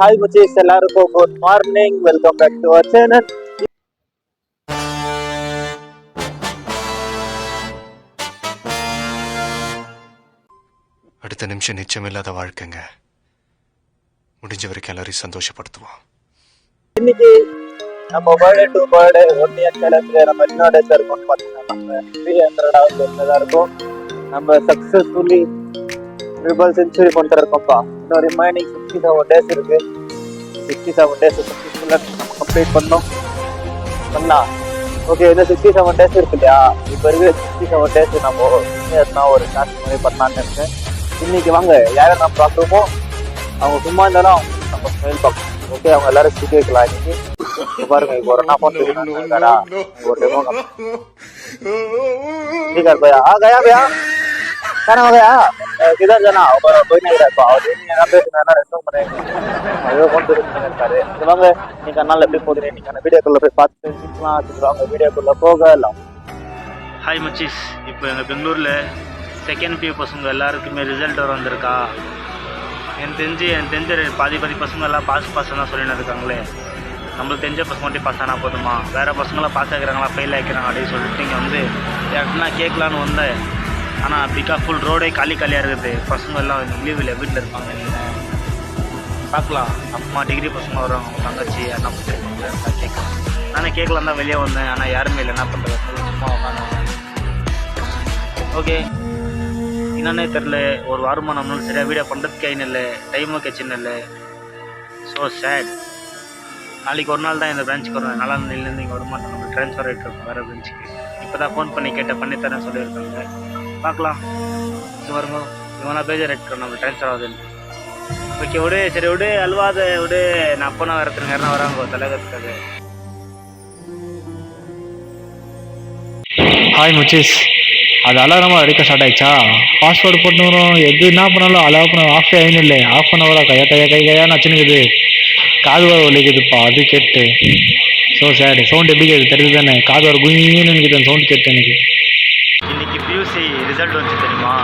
Hi முச்சீஸ், எல்லாருக்கும் good morning. Welcome back to our channel. அடுத்த நிமிஷம் நிச்சயமில்லாத வாழ்க்கைங்க. முடிஞ்ச வரைக்கும் எல்லாரையும் சந்தோஷப்படுத்துவோம். இன்னைக்கு நம்ம பர்த்டே டு பர்த்டே 1 இயர் சேலஞ்சில் நம்ம என்ன டேஸ் இருக்கோம்னு பார்த்தீங்கன்னா நம்ம 300வது தான் இருக்கும். நம்ம சக்ஸஸ்ஃபுல்லி ட்ரிபிள் செஞ்சுரி கொண்டு இருக்கோம்ப்பா. இன்னும் ரிமைனிங் 67 டேஸ் இருக்கு. 67 டேஸ் சக்ஸஸ்ஃபுல்லாக நம்ம கம்ப்ளீட் பண்ணலாம். ஓகே, இந்த 67 டேஸ் இருக்கு இல்லையா, இப்போ இருக்கிற 67 டேஸ் நம்ம ஒரு டாஸ்க் மாதிரி பண்ணலான்னு இருக்கேன். இன்னைக்கு வாங்க யாரை நம்ம பார்க்குறோமோ அவங்க சும்மா இருந்தாலும் நம்ம ஸ்மைல் பார்க்கணும். ஓகே, அவங்க எல்லாரும் சிக்க வைக்கலாம். இன்னைக்கு பாருங்க, இப்போ ஒரு என்ன பண்ணுறா ஒரு डेमो ठीक है भैया, हाँ गया भैया, क्या हो गया, किधर जाना, कोई नहीं रहता और यहाँ पे ரெஸ்டாரண்ட் பண்ணுறேன். ஐயோ கொண்டு இருக்காரு. வாங்க நீங்க நாள் எப்படி போகுது, நீங்க வீடியோக்குள்ள போய் பார்த்து தெரிஞ்சுக்கலாம். வாங்க வீடியோக்குள்ள போகலாம். ஹாய் மச்சிஸ், இப்போ எங்கள் பெங்களூரில் செகண்ட் பியூ பசங்க எல்லாருக்குமே ரிசல்ட் வர வந்திருக்கா. எனக்கு தெரிஞ்ச பாதி பசங்க எல்லாம் பாஸ் தான் சொல்லிட்டு இருக்காங்களே. நம்மளுக்கு தெரிஞ்ச பசங்க மட்டும் பாஸ் ஆனால் போதுமா, வேறு பசங்களாம் பாஸ் ஆகிறாங்களா ஃபெயில் ஆகிக்கிறாங்க அப்படின்னு சொல்லிட்டு இங்கே வந்து யாருன்னா கேட்கலான்னு வந்தேன். ஆனால் பிக்கா ஃபுல் ரோடே காலியாக இருக்குது. பசங்க எல்லாம் லீவில் வீட்டில் இருப்பாங்க. பார்க்கலாம், அம்மா டிகிரி பசங்க வருவாங்க, அவங்க தங்கச்சி என்ன பண்ணுறாங்க கேட்கலாம். நானே கேட்கலாம் தான் வெளியே வந்தேன். ஆனால் யாருமே இல்லை, என்ன பண்ணுறது, சும்மா உட்காந்து. ஓகே, என்னன்னே தெரில, ஒரு வாரமாக நம்மளால சரியாக வீடியோ பண்ணுறதுக்கே இல்லை, டைமும் கிடச்சின்னு இல்லை. So sad. நாளைக்கு ஒரு நாள் தான் இந்த பிரான்ச்சுக்கு வருவேன். நாலாந்தேதியிலேருந்து இங்கே வரமாட்டோம். நம்ம ட்ரான்ஸ்ஃபர் ஆகிட்டு இருக்கோம் வேறு பிரான்ச்சுக்கு. இப்போ தான் ஃபோன் பண்ணி கேட்டேன், பண்ணித்தரேன் சொல்லியிருக்காங்க. பார்க்கலாம். இது வருங்க, இவங்களாம் பேஜர் எடுத்துக்கிறோம் நம்ம ட்ரான்ஸ்ஃபர் ஆகுதுன்னு. ஓகே விடு, சரி விடு, அல்வாத விடு. நான் அப்போ நான் வரத்துக்கு யாருன்னா வராங்க தலைவருக்காது. ஹாய் முச்சிஸ், அது அலாரமாக அடிக்க ஸ்டார்ட் ஆயிடுச்சா? பாஸ்வேர்டு போட்டு வரும், எது என்ன பண்ணாலும் அலாவ் பண்ண ஆஃப் ஆகிடும். இல்லை ஆஃப் பண்ண வர கையான்னு வச்சுனுக்குது. காது வர ஒழிக்குதுப்பா அது கேட்டு. ஸோ சேடு. சவுண்ட் எப்படி கேட்குது தெரியுது தானே? காது வர குயின்னு எனக்கு அந்த சவுண்ட் கேட்டு எனக்கு. இன்றைக்கி பியூசி ரிசல்ட் வந்துச்சு தெரியுமா?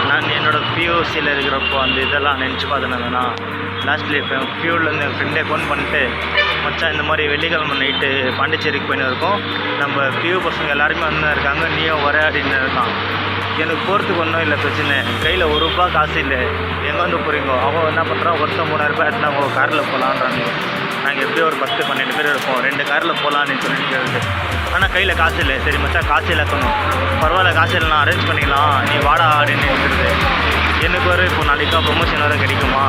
நான் என்னோடய பியூசியில் இருக்கிறப்போ அந்த இதெல்லாம் நினச்சி பார்த்தேன்னா லாஸ்ட்லி பியூர்லேருந்து என் ஃப்ரெண்டே ஃபோன் பண்ணிட்டு, மச்சான் இந்த மாதிரி வெள்ளிக்கிழமை நைட்டு பாண்டிச்சேரிக்கு போயின்னு இருக்கோம், நம்ம பியூ பசங்க எல்லாருமே வந்து இருக்காங்க, நீயும் வர அப்படின்னு இருக்கான். எனக்கு போகிறதுக்கு ஒன்றும் இல்லை பிரச்சனை, கையில் ₹1 காசு இல்லை. எங்கே வந்து போகிறீங்கோ? அவன் என்ன பண்ணுறான், ஒருத்தன் ₹3000 எடுத்தாங்க, காரில் போகலான்றாங்க. நாங்கள் எப்படியும் ஒரு 10-12 பேர் இருப்போம், 2 காரில் போகலான்னு சொல்லிட்டு. ஆனால் கையில் காசு இல்லை. சரி மச்சான், காசு இல்லாக்கணும், பரவாயில்ல காசு இல்லை, நான் அரேஞ்ச் பண்ணிக்கலாம், நீ வாடா அப்படின்னு இருக்கிறது. எனக்கு ஒரு இப்போ நாளைக்கா ப்ரொமோஷன் வர கிடைக்குமா?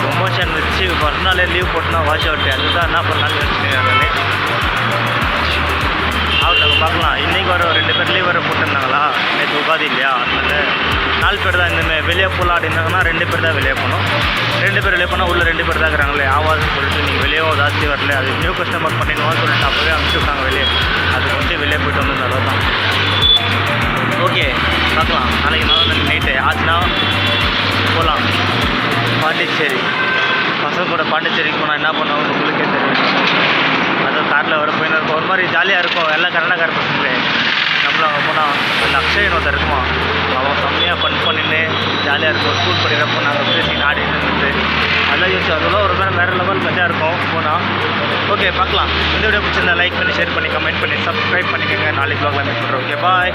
ப்ரொமோஷன் வச்சு ஃபஸ்ட் நாளே லீவ் போட்டுனா வாஷ் அவுட்டு. அதுதான் என்ன பண்ணலான்னு வச்சுருக்காங்க. அவங்க பார்க்கலாம். இன்றைக்கி வர 2 பேர் லீவ் வர போட்டிருந்தாங்களா, நேற்று உபாதி இல்லையா, அதனால 4 பேர் தான் இந்தமாதிரி வெளியே போகலாம் அப்படின்னாங்கன்னா 2 பேர் தான் வெளியே போகணும். 2 பேர் வெளியே போனால் உள்ள 2 பேர் தான் இருக்கிறாங்களே, ஆவாதுன்னு சொல்லிட்டு நீங்கள் வெளியே ஜாஸ்தி வரல, அது நியூ கஸ்டமர் பண்ணிடுவான்னு சொல்லிட்டு அப்போவே அனுப்பிச்சுட்டாங்க வெளியே. அதுக்கு வந்து வெளியே போய்ட்டு வந்து அளவு தான். ஓகே பார்க்கலாம். நாளைக்கு நாள் நைட்டு ஆச்சுன்னா போகலாம் பாண்டிச்சேரி. பசங்க கூட பாண்டிச்சேரிக்கு போனால் என்ன பண்ணுவாங்க உங்களுக்கே தெரியும். அதுவும் காரில் வர போயின்னு இருக்கும், ஒரு மாதிரி ஜாலியாக இருக்கும். எல்லாம் கர்நாடகார பசங்களே. நம்மளும் அங்கே போனால் அந்த அக்ஷயன் ஒருத்தர் இருக்குமா, அவன் செம்மையாக பண்ணின்னு ஜாலியாக இருக்கும். ஸ்கூல் படிக்கிறப்போ நாங்கள் பேசி ஆடின்னு இருந்துட்டு அதெல்லாம் யோசிச்சு அதெல்லாம் ஒரு வேறு லெவல் மஜாக இருக்கும் போனால். ஓகே பார்க்கலாம். இந்த வீடியோ பிடிச்சிருந்தா லைக் பண்ணி, ஷேர் பண்ணி, கமெண்ட் பண்ணி, சப்ஸ்கிரைப் பண்ணிக்கோங்க. நாளைக்கு வ்ளாகில் மீட் பண்ணுறோம். Okay bye.